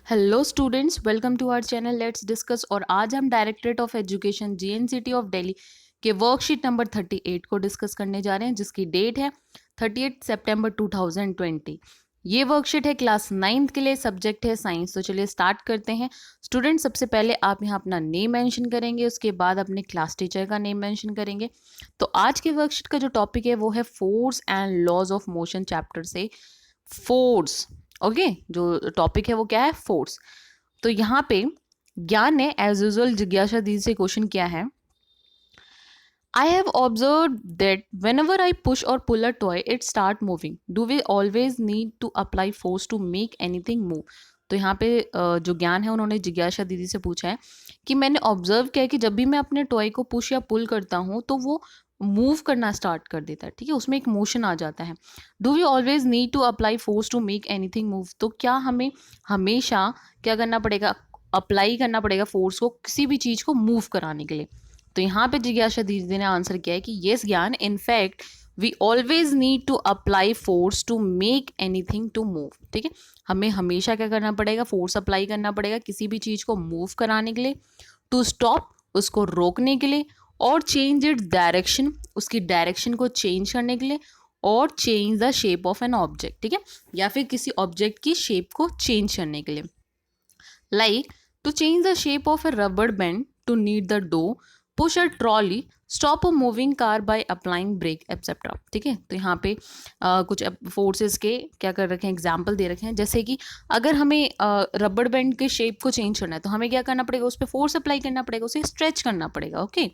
Hello students, welcome to our channel let's discuss. और आज हम directorate of education GNCT of Delhi के worksheet number 38 को डिस्कस करने जा रहे हैं, जिसकी डेट है 38 सितंबर 2020। ये वर्कशीट है क्लास 9th के लिए, सब्जेक्ट है साइंस। तो चलिए स्टार्ट करते हैं। स्टूडेंट, सबसे पहले आप यहाँ अपना नेम मेंशन करेंगे, उसके बाद अपने क्लास टीचर का नेम मेंशन करेंगे। तो आज के वर्कशीट का जो टॉपिक है वो है force and laws of motion, chapter से फोर्स। ओके, जो टॉपिक है वो क्या है? फोर्स। तो यहाँ पे ज्ञान ने एज यूजल जिज्ञासा दीदी से क्वेश्चन किया है, I have observe that whenever I push or pull a toy it start moving, do we always need to apply force to make anything move. तो यहाँ पे जो ज्ञान है उन्होंने जिज्ञासा दीदी से पूछा है कि मैंने ऑब्जर्व किया है कि जब भी मैं अपने टॉय को पुश या पुल करता हूँ तो वो मूव करना स्टार्ट कर देता है। ठीक है, उसमें एक मोशन आ जाता है। Do we always need to apply force to make anything move. तो क्या हमें हमेशा क्या करना पड़ेगा? अप्लाई करना पड़ेगा फोर्स को किसी भी चीज़ को मूव कराने के लिए। तो यहाँ पे जिज्ञासा दीदी ने आंसर किया है कि येस ज्ञान, in fact we always need to apply force to make anything to move. ठीक है, हमें हमेशा क्या करना पड़ेगा? फोर्स अप्लाई करना पड़ेगा किसी भी चीज़ को मूव कराने के लिए, टू स्टॉप उसको रोकने के लिए, और चेंज इट्स डायरेक्शन उसकी डायरेक्शन को चेंज करने के लिए, और change the shape of an object. ठीक है, या फिर किसी ऑब्जेक्ट की शेप को चेंज करने के लिए, like to change the shape of a rubber band, to knead the dough, push a trolley, stop a moving car by applying brake etcetera. ठीक है, तो यहाँ पे कुछ फोर्सेस के क्या कर रखे हैं, एग्जाम्पल दे रखे हैं। जैसे कि अगर हमें रबर बैंड के शेप को चेंज करना है तो हमें क्या करना पड़ेगा? उस पर फोर्स अप्लाई करना पड़ेगा, उसे स्ट्रेच करना पड़ेगा। Okay,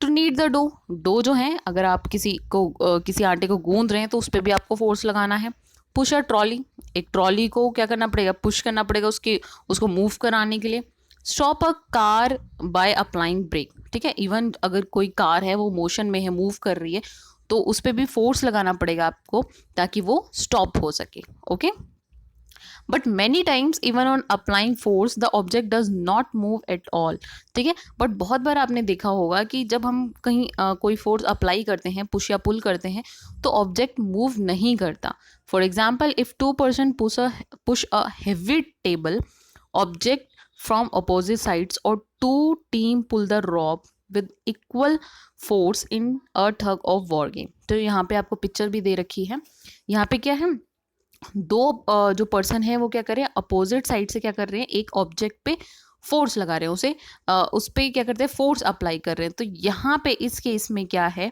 to knead the dough, dough जो है, अगर आप किसी को किसी आटे को गूंद रहे हैं तो उस पर भी आपको फोर्स लगाना है। पुश अ ट्रॉली, एक ट्रॉली को क्या करना पड़ेगा? पुश करना पड़ेगा उसको मूव कराने के लिए। Stop a car by applying brake. ठीक है, इवन अगर कोई कार है वो मोशन में है, मूव कर रही है, तो उस पर भी फोर्स लगाना पड़ेगा आपको ताकि वो स्टॉप हो सके। Okay, but many times even on applying force the object does not move at all. ठीक है, बट बहुत बार आपने देखा होगा कि जब हम कहीं कोई फोर्स अप्लाई करते हैं, पुश या पुल करते हैं, तो ऑब्जेक्ट मूव नहीं करता। For example, if 2 person push a heavy table object from opposite sides, और 2 team pull the rope with equal force in a tug of war game. तो यहाँ पे आपको पिक्चर भी दे रखी है। यहाँ पे क्या है, दो जो पर्सन है वो क्या कर रहे हैं, अपोजिट साइड से क्या कर रहे हैं, एक ऑब्जेक्ट पे फोर्स लगा रहे हैं, उस पे क्या करते हैं, फोर्स अप्लाई कर रहे हैं। तो यहाँ पे इस केस में क्या है,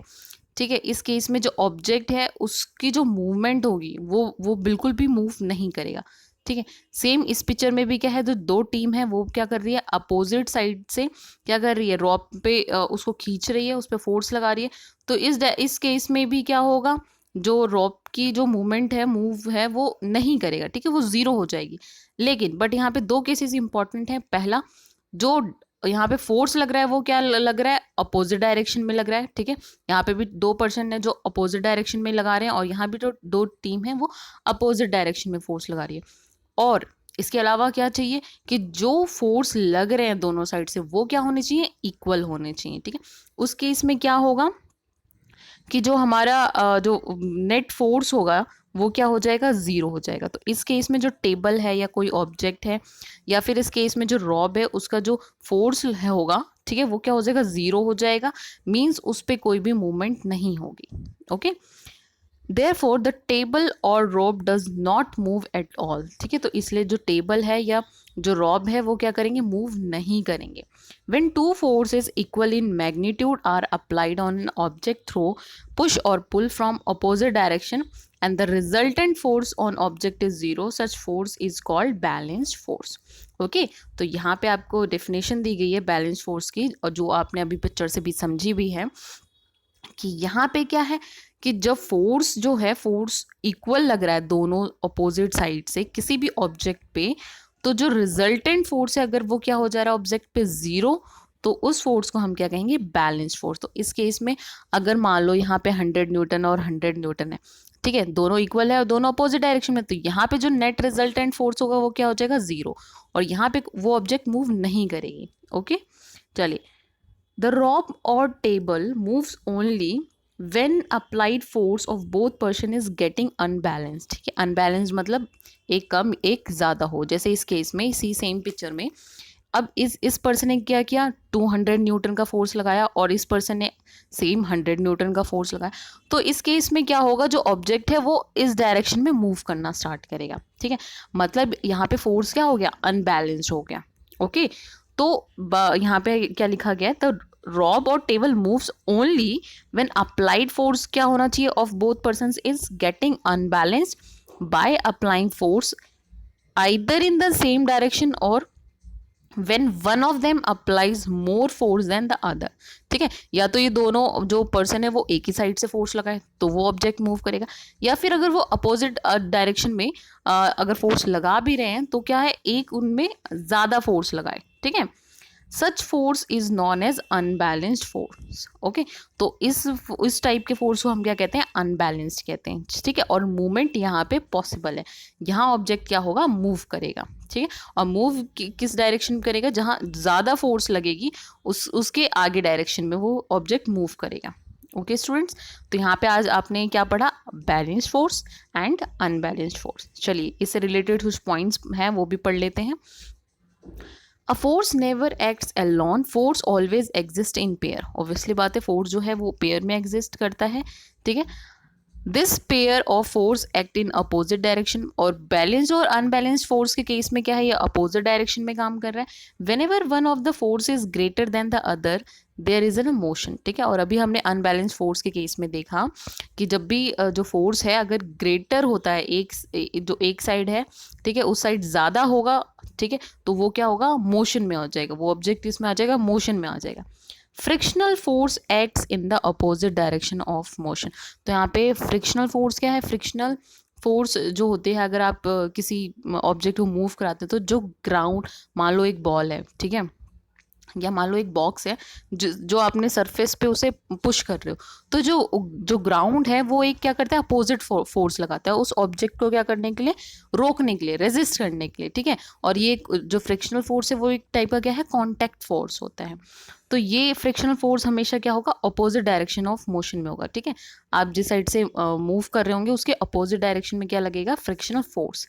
ठीक है, इस केस में जो ऑब्जेक्ट है उसकी जो मूवमेंट होगी वो बिल्कुल भी मूव नहीं करेगा। ठीक है, सेम इस पिक्चर में भी क्या है, जो दो टीम है वो क्या कर रही है, अपोजिट साइड से क्या कर रही है, रॉप पे उसको खींच रही है, उस पर फोर्स लगा रही है। तो इस केस में भी क्या होगा, जो रॉप की जो मूवमेंट है, मूव है, वो नहीं करेगा। ठीक है, वो जीरो हो जाएगी। लेकिन बट यहाँ पे दो केसेस इंपॉर्टेंट है। पहला, जो यहाँ पे फोर्स लग रहा है वो क्या लग रहा है, अपोजिट डायरेक्शन में लग रहा है। ठीक है, यहाँ पे भी 2 person है जो अपोजिट डायरेक्शन में लगा रहे हैं, और यहाँ भी जो 2 टीम है वो अपोजिट डायरेक्शन में फोर्स लगा रही है। और इसके अलावा क्या चाहिए कि जो फोर्स लग रहे हैं दोनों साइड से वो क्या होने चाहिए, इक्वल होने चाहिए। ठीक है, उस केस में क्या होगा कि जो हमारा जो नेट फोर्स होगा वो क्या हो जाएगा, जीरो हो जाएगा। तो इस केस में जो टेबल है या कोई ऑब्जेक्ट है, या फिर इस केस में जो रॉब है, उसका जो फोर्स होगा, ठीक है, वो क्या हो जाएगा, जीरो हो जाएगा। मीन्स उस पर कोई भी मूवमेंट नहीं होगी। ओके, देयरफॉर द टेबल और rob does not move at all. ठीक है, तो इसलिए जो टेबल है या जो रॉब है वो क्या करेंगे, मूव नहीं करेंगे। When two forces equal in magnitude are applied on an object through push or pull from opposite direction and the resultant force on object is zero, such force is called balanced force. Okay, तो यहाँ पे आपको definition दी गई है balance force की, और जो आपने अभी पिक्चर से भी समझी भी है कि यहाँ पे क्या है कि जब फोर्स जो है, फोर्स इक्वल लग रहा है दोनों अपोजिट साइड से किसी भी ऑब्जेक्ट पे, तो जो रिजल्टेंट फोर्स है अगर वो क्या हो जा रहा है ऑब्जेक्ट पे, जीरो, तो उस फोर्स को हम क्या कहेंगे, बैलेंस फोर्स। तो इस केस में अगर मान लो यहाँ पे 100 N और 100 N है, ठीक है, दोनों इक्वल है और दोनों अपोजिट डायरेक्शन में, तो यहाँ पे जो नेट रिजल्टेंट फोर्स होगा वो क्या हो जाएगा, जीरो, और यहाँ पे वो ऑब्जेक्ट मूव नहीं करेगी। ओके, चलिए, द रॉप और table moves only when applied force of both person is getting unbalanced, ठीक है, अनबैलेंस्ड मतलब एक कम एक ज़्यादा हो, जैसे इस केस में इसी सेम पिक्चर में अब इस पर्सन ने क्या किया, 200 न्यूटन का फोर्स लगाया और इस पर्सन ने सेम 100 न्यूटन का फोर्स लगाया, तो इस केस में क्या होगा, जो ऑब्जेक्ट है वो इस डायरेक्शन में मूव करना स्टार्ट करेगा, ठीक है, मतलब यहाँ पे फोर्स क्या हो गया, अनबैलेंस्ड हो गया। ओके, तो यहाँ पे क्या लिखा गया है, तो रॉब और table moves only when applied force क्या होना चाहिए of both persons is getting unbalanced by applying force either in the same direction और when one of them applies more force than the other, ठीक है, या तो ये दोनों जो पर्सन है वो एक ही साइड से फोर्स लगाए तो वो ऑब्जेक्ट मूव करेगा, या फिर अगर वो अपोजिट डायरेक्शन में अगर फोर्स लगा भी रहे हैं तो क्या है, एक उनमें ज़्यादा फोर्स लगाए, ठीक है, such force is known as unbalanced force. Okay, तो इस टाइप के फोर्स को हम क्या कहते हैं, अनबैलेंस्ड कहते हैं, ठीक है, और मूवमेंट यहाँ पे पॉसिबल है, यहाँ ऑब्जेक्ट क्या होगा, मूव करेगा, ठीक है, और मूव किस डायरेक्शन में करेगा, जहाँ ज़्यादा फोर्स लगेगी उसके आगे डायरेक्शन में वो ऑब्जेक्ट मूव करेगा। ओके स्टूडेंट्स, तो यहाँ पे आज आपने क्या पढ़ा, balanced force and unbalanced force. चलिए इससे रिलेटेड कुछ पॉइंट्स हैं वो भी पढ़ लेते हैं। A force never acts alone, force always exist in pair, obviously बात है, फोर्स जो है वो पेयर में एग्जिस्ट करता है, ठीक है, this pair of force act in opposite direction, और बैलेंस्ड और अनबैलेंस्ड फोर्स के केस में क्या है, ये अपोजिट डायरेक्शन में काम कर रहा है। Whenever one of the force is greater than the other there is an motion, ठीक है, और अभी हमने अनबैलेंस्ड फोर्स के केस में देखा कि जब भी जो फोर्स है अगर ग्रेटर होता है, जो एक साइड है, ठीक है, उस साइड ज़्यादा होगा, ठीक है, तो वो क्या होगा, मोशन में हो जाएगा, वो ऑब्जेक्ट इसमें आ जाएगा, मोशन में आ जाएगा। Frictional force acts in the opposite direction of motion, तो यहाँ पे फ्रिक्शनल फोर्स क्या है, फ्रिक्शनल फोर्स जो होते हैं अगर आप किसी ऑब्जेक्ट को मूव कराते हैं तो जो ग्राउंड, मान लो एक बॉल है, ठीक है, या मान लो एक बॉक्स है जो आपने सरफेस पे उसे पुश कर रहे हो, तो जो ग्राउंड है वो एक क्या करता है, अपोजिट फोर्स लगाता है उस ऑब्जेक्ट को क्या करने के लिए, रोकने के लिए, रेजिस्ट करने के लिए, ठीक है, और ये जो फ्रिक्शनल फोर्स है वो एक टाइप का क्या है, कॉन्टैक्ट फोर्स होता है। तो ये फ्रिक्शनल फोर्स हमेशा क्या होगा, अपोजिट डायरेक्शन ऑफ मोशन में होगा, ठीक है, आप जिस साइड से मूव कर रहे होंगे उसके अपोजिट डायरेक्शन में क्या लगेगा, frictional force.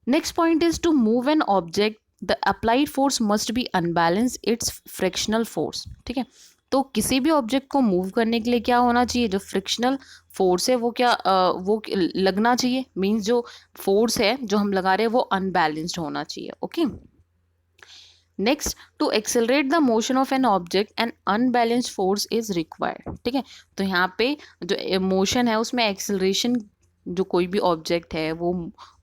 Next point is to move an object the applied force must be unbalance its frictional force, ठीक है, तो किसी भी ऑब्जेक्ट को मूव करने के लिए क्या होना चाहिए, जो फ्रिक्शनल फोर्स है वो क्या वो लगना चाहिए, मीन्स जो फोर्स है जो हम लगा रहे हैं वो अनबैलेंस्ड होना चाहिए। Okay, next, to accelerate the motion of an object an unbalanced force is required, ठीक है, तो यहाँ पे जो मोशन है उसमें एक्सेलरेशन, जो कोई भी ऑब्जेक्ट है वो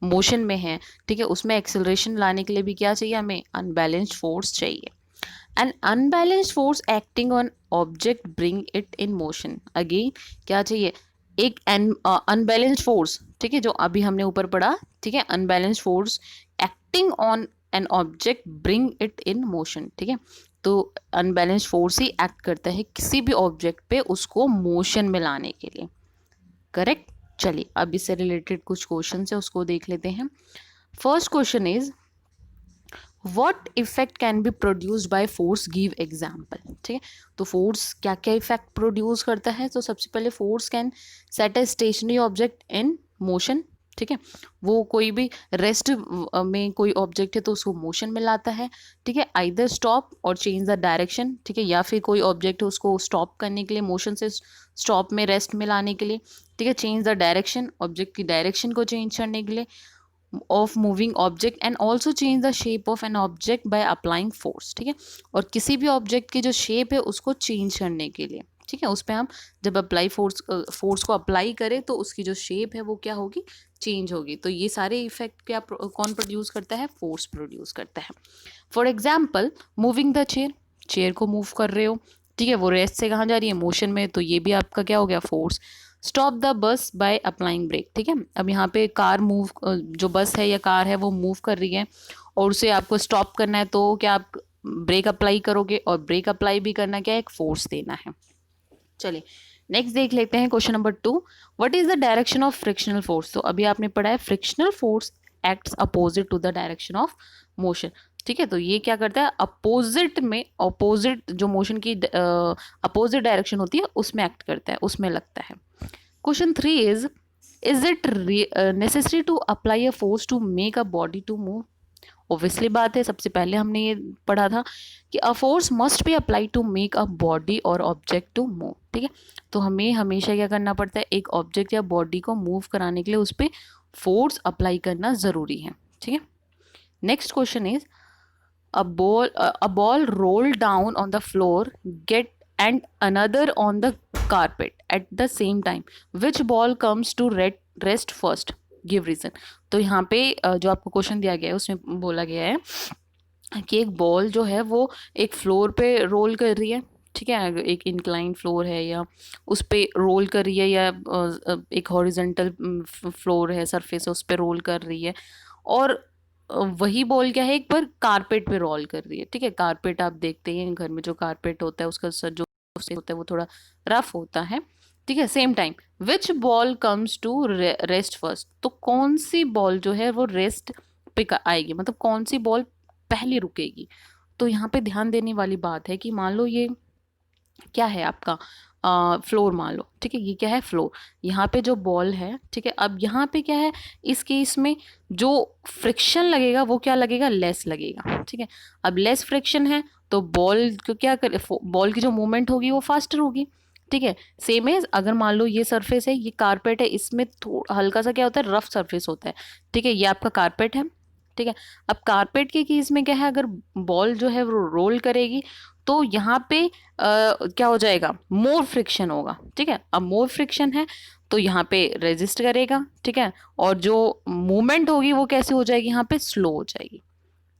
मोशन में है, ठीक है, उसमें एक्सेलरेशन लाने के लिए भी क्या चाहिए, हमें अनबैलेंस्ड फोर्स चाहिए। N unbalanced force acting on object bring it in motion, again क्या चाहिए, एक अनबैलेंस्ड फोर्स, ठीक है, जो अभी हमने ऊपर पढ़ा, ठीक है, unbalanced force acting on an object bring it in motion, ठीक है, तो अनबैलेंस्ड फोर्स ही एक्ट करता है किसी भी ऑब्जेक्ट पे उसको मोशन में लाने के लिए, करेक्ट। चलिए अब इससे रिलेटेड कुछ क्वेश्चन है उसको देख लेते हैं। First question is what effect can be produced by force, give example, ठीक है, तो फोर्स क्या क्या इफेक्ट प्रोड्यूस करता है, तो सबसे पहले force can set a stationary object in motion, ठीक है, वो कोई भी रेस्ट में कोई ऑब्जेक्ट है तो उसको मोशन में लाता है, ठीक है, आइदर स्टॉप और चेंज द डायरेक्शन, ठीक है, या फिर कोई ऑब्जेक्ट है उसको स्टॉप करने के लिए, मोशन से स्टॉप में रेस्ट में लाने के लिए, ठीक है, चेंज द डायरेक्शन, ऑब्जेक्ट की डायरेक्शन को चेंज करने के लिए of moving object, and also change the shape of an object by applying force, ठीक है, और किसी भी ऑब्जेक्ट की जो शेप है उसको चेंज करने के लिए, ठीक है, उस पर हम जब अप्लाई फोर्स को अप्लाई करें तो उसकी जो शेप है वो क्या होगी, चेंज होगी। तो ये सारे इफेक्ट क्या कौन प्रोड्यूस करता है, फोर्स प्रोड्यूस करता है। For example moving the chair, chair को मूव कर रहे हो, ठीक है, वो रेस्ट से कहाँ जा रही है, मोशन में, तो ये भी आपका क्या हो गया, force. Stop the bus by applying brake, ठीक है, अब यहाँ पे कार मूव, जो बस है या कार है वो मूव कर रही है और उसे आपको स्टॉप करना है, तो क्या आप ब्रेक अप्लाई करोगे, और ब्रेक अप्लाई भी करना क्या है, एक फोर्स देना है। चलिए नेक्स्ट देख लेते हैं question number 2, what is the direction of frictional force, तो अभी आपने पढ़ा है frictional force acts opposite to the direction of motion, ठीक है, तो ये क्या करता है, अपोजिट में, अपोजिट जो मोशन की अपोजिट डायरेक्शन होती है उसमें एक्ट करता है, उसमें लगता है। Question 3 is it necessary to apply a force to make a body to move? Obviously बात है, सबसे पहले हमने ये पढ़ा था कि a force must be apply to make a body और ऑब्जेक्ट टू मूव। ठीक है, तो हमें हमेशा क्या करना पड़ता है, एक ऑब्जेक्ट या बॉडी को मूव कराने के लिए उस पर फोर्स अप्लाई करना ज़रूरी है। ठीक है, next question is a ball rolled down on the floor get and another on the carpet at the same time, which ball comes to rest first? give reason। तो यहाँ पे जो आपको क्वेश्चन दिया गया है उसमें बोला गया है कि एक बॉल जो है वो एक फ्लोर पे रोल कर रही है। ठीक है, एक इंक्लाइन फ्लोर है या उस पे रोल कर रही है, या एक हॉरिजेंटल फ्लोर है, सरफेस है, उस पे रोल कर रही है, और वही बॉल क्या है, एक बार कारपेट पे रोल कर रही है। ठीक है, कारपेट आप देखते हैं घर में जो कारपेट होता है उसका जो होता है वो थोड़ा रफ होता है। ठीक है, same time which ball comes to rest first? तो कौन सी बॉल जो है वो रेस्ट पे आएगी, मतलब कौन सी बॉल पहले रुकेगी? तो यहाँ पे ध्यान देने वाली बात है कि मान लो ये क्या है आपका फ्लोर मान लो। ठीक है, ये क्या है, फ्लोर। यहाँ पे जो बॉल है, ठीक है, अब यहाँ पे क्या है, इस केस में जो फ्रिक्शन लगेगा वो क्या लगेगा, लेस लगेगा। ठीक है, अब लेस फ्रिक्शन है तो बॉल को क्या कर, बॉल की जो मूवमेंट होगी वो फास्टर होगी। ठीक है, सेम है, अगर मान लो ये सरफेस है, ये कारपेट है, इसमें थोड़ा हल्का सा क्या होता है, रफ सरफेस होता है। ठीक है, ये आपका कारपेट है। ठीक है, अब कारपेट के केस में क्या है, अगर बॉल जो है वो रोल करेगी तो यहाँ पे क्या हो जाएगा, मोर फ्रिक्शन होगा। ठीक है, अब मोर फ्रिक्शन है तो यहाँ पे रेजिस्ट करेगा। ठीक है, और जो मूवमेंट होगी वो कैसे हो जाएगी, यहाँ पे स्लो हो जाएगी।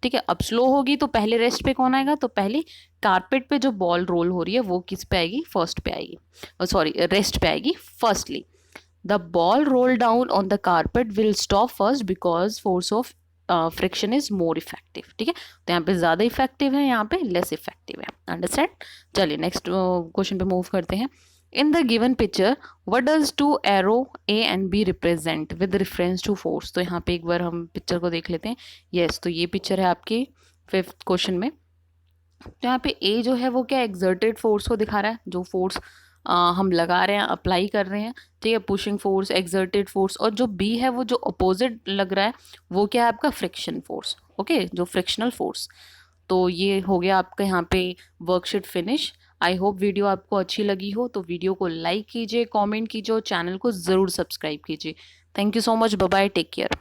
ठीक है, अब स्लो होगी तो पहले रेस्ट पे कौन आएगा, तो पहले कारपेट पे जो बॉल रोल हो रही है वो किस पे आएगी, फर्स्ट पे आएगी, सॉरी रेस्ट पे आएगी firstly. The ball roll down on the carpet will stop first because force of friction is more effective. ठीक है, तो यहाँ पे ज़्यादा इफेक्टिव है, यहाँ पे लेस इफेक्टिव है। अंडरस्टैंड? चलिए नेक्स्ट क्वेश्चन पे मूव करते हैं। In the given picture what does two arrow A and B represent with reference to force? तो यहाँ पे एक बार हम पिक्चर को देख लेते हैं। यस, तो ये पिक्चर है आपकी 5th क्वेश्चन में। तो यहाँ पे ए जो है वो क्या, एक्सर्टेड फोर्स को दिखा रहा है, जो फोर्स हम लगा रहे हैं, अप्लाई कर रहे हैं। ठीक है, पुशिंग फोर्स, एक्सर्टेड फोर्स। और जो बी है वो जो अपोजिट लग रहा है वो क्या है, आपका फ्रिक्शन फोर्स। ओके, जो फ्रिक्शनल फोर्स। तो ये हो गया आपका यहाँ पे worksheet finish. I hope video आपको अच्छी लगी हो, तो वीडियो को लाइक कीजिए, कमेंट कीजिए और चैनल को ज़रूर सब्सक्राइब कीजिए। Thank you so much, bye bye, take care.